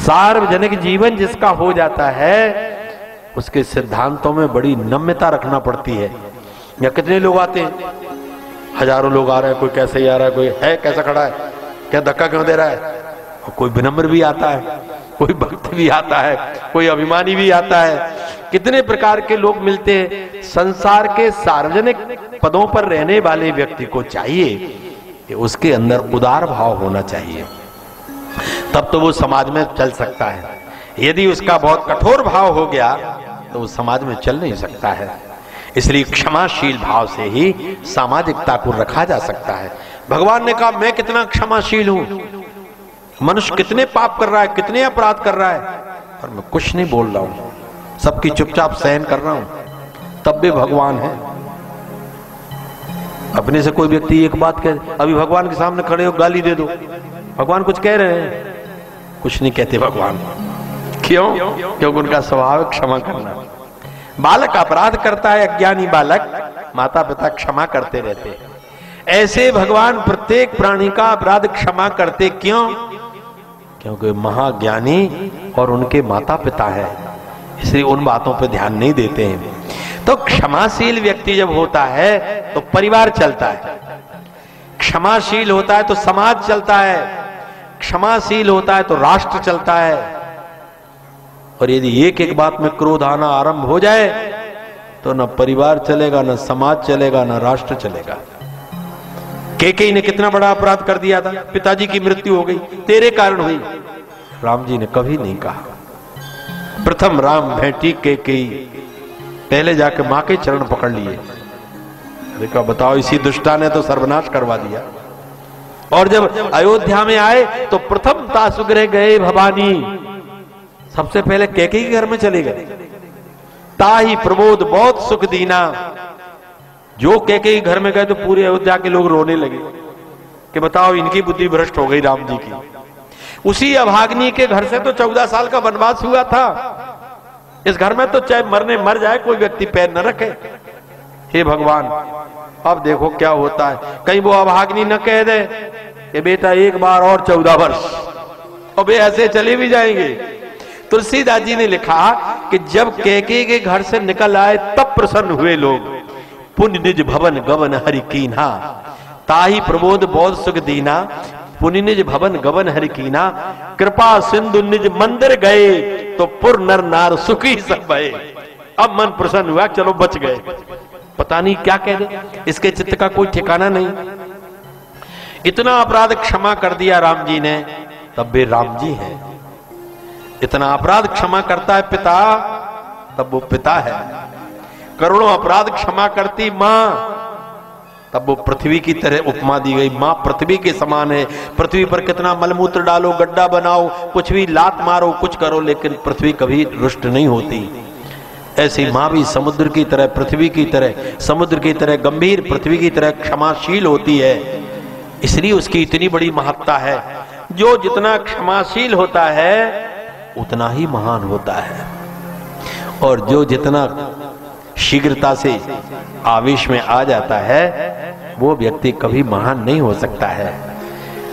सार्वजनिक जीवन जिसका हो जाता है उसके सिद्धांतों में बड़ी नम्यता रखना पड़ती है। या कितने लोग आते हैं, हजारों लोग आ रहे हैं, कोई कैसे ही आ रहा है, कोई है कैसा खड़ा है, क्या धक्का क्यों दे रहा है, और कोई विनम्र भी आता है, कोई भक्त भी आता है, कोई अभिमानी भी आता है, कितने प्रकार के लोग मिलते हैं। संसार के सार्वजनिक पदों पर रहने वाले व्यक्ति को चाहिए कि उसके अंदर उदार भाव होना चाहिए, तब तो वो समाज में चल सकता है। यदि उसका बहुत कठोर भाव हो गया तो वो समाज में चल नहीं सकता है। इसलिए क्षमाशील भाव से ही सामाजिकता को रखा जा सकता है। भगवान ने कहा मैं कितना क्षमाशील हूं, मनुष्य कितने पाप कर रहा है, कितने अपराध कर रहा है, पर मैं कुछ नहीं बोल रहा हूं, सबकी चुपचाप सहन कर रहा हूं, तब भी भगवान है। अपने से कोई व्यक्ति एक बात कह, अभी भगवान के सामने खड़े हो गाली दे दो, भगवान कुछ कह रहे हैं, कुछ नहीं कहते भगवान। क्यों? क्योंकि उनका स्वभाव क्षमा करना। बालक अपराध करता है, अज्ञानी बालक, माता पिता क्षमा करते रहते हैं। ऐसे भगवान प्रत्येक प्राणी का अपराध क्षमा करते। क्यों? क्योंकि महाज्ञानी और उनके माता पिता है, इसलिए उन बातों पर ध्यान नहीं देते हैं। तो क्षमाशील व्यक्ति जब होता है तो परिवार चलता है, क्षमाशील होता है तो समाज चलता है, क्षमाशील होता है तो राष्ट्र चलता है। और यदि एक एक बात में क्रोध आना आरंभ हो जाए तो न परिवार चलेगा, न समाज चलेगा, न राष्ट्र चलेगा। कैकेयी ने कितना बड़ा अपराध कर दिया था, पिताजी की मृत्यु हो गई, तेरे कारण हुई। राम जी ने कभी नहीं कहा, प्रथम राम भेंटी कैकेयी, पहले जाके मां के चरण पकड़ लिए। देखा, बताओ, इसी दुष्टा ने तो सर्वनाश करवा दिया। और जब अयोध्या में आए तो प्रथम तासुगृह गए भवानी, सबसे पहले कैकेयी के घर में चले गए। ताही प्रबोध बहुत सुख दीना, जो कैकेयी घर में गए तो पूरे अयोध्या के लोग रोने लगे कि बताओ इनकी बुद्धि भ्रष्ट हो गई राम जी की। उसी अभाग्नि के घर से तो 14 साल का वनवास हुआ था। इस घर में तो चाहे मरने मर जाए कोई व्यक्ति पैर न रखे। हे भगवान, अब देखो क्या होता है, कहीं वो अभाग्नि न कह दे कि बेटा एक बार और 14 वर्ष, और वे ऐसे चले भी जाएंगे। तुलसीदास जी ने लिखा कि जब कैकेयी के घर से निकल आए तब प्रसन्न हुए लोग। पुण्य निज भवन गवन हरि कीन्हा, ताही प्रबोध बहुत सुख दीना, पुण्य निज भवन गवन हरि कीन्हा, कृपा सिंधु निज मंदिर गए तो पुर नर नार सुखी सब भये। अब मन प्रसन्न हुआ, चलो बच गए। पता नहीं क्या कह दे, इसके चित्त का कोई ठिकाना नहीं। इतना अपराध क्षमा कर दिया राम जी ने, तब भी राम जी हैं। इतना अपराध क्षमा करता है पिता, तब वो पिता है। करोड़ों अपराध क्षमा करती मां, तब वो पृथ्वी की तरह उपमा दी गई। मां पृथ्वी के समान है। पृथ्वी पर कितना मलमूत्र डालो, गड्ढा बनाओ, कुछ भी लात मारो, कुछ करो, लेकिन पृथ्वी कभी रुष्ट नहीं होती। ऐसी मां भी समुद्र की तरह, पृथ्वी की तरह, समुद्र की तरह गंभीर, पृथ्वी की तरह क्षमाशील होती है। इसलिए उसकी इतनी बड़ी महत्ता है। जो जितना क्षमाशील होता है उतना ही महान होता है, और जो जितना शीघ्रता से आवेश में आ जाता है वो व्यक्ति कभी महान नहीं हो सकता है।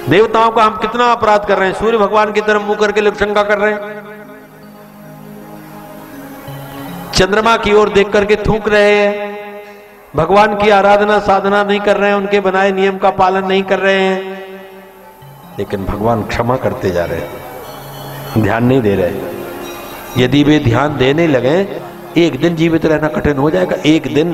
देवताओं का हम कितना अपराध कर रहे हैं, सूर्य भगवान की तरफ मुंह करके लोग शंका कर रहे हैं, चंद्रमा की ओर देख करके थूक रहे हैं, भगवान की आराधना साधना नहीं कर रहे हैं, उनके बनाए नियम का पालन नहीं कर रहे हैं, लेकिन भगवान क्षमा करते जा रहे हैं, ध्यान नहीं दे रहे। यदि वे ध्यान देने लगे एक दिन जीवित रहना कठिन हो जाएगा। एक दिन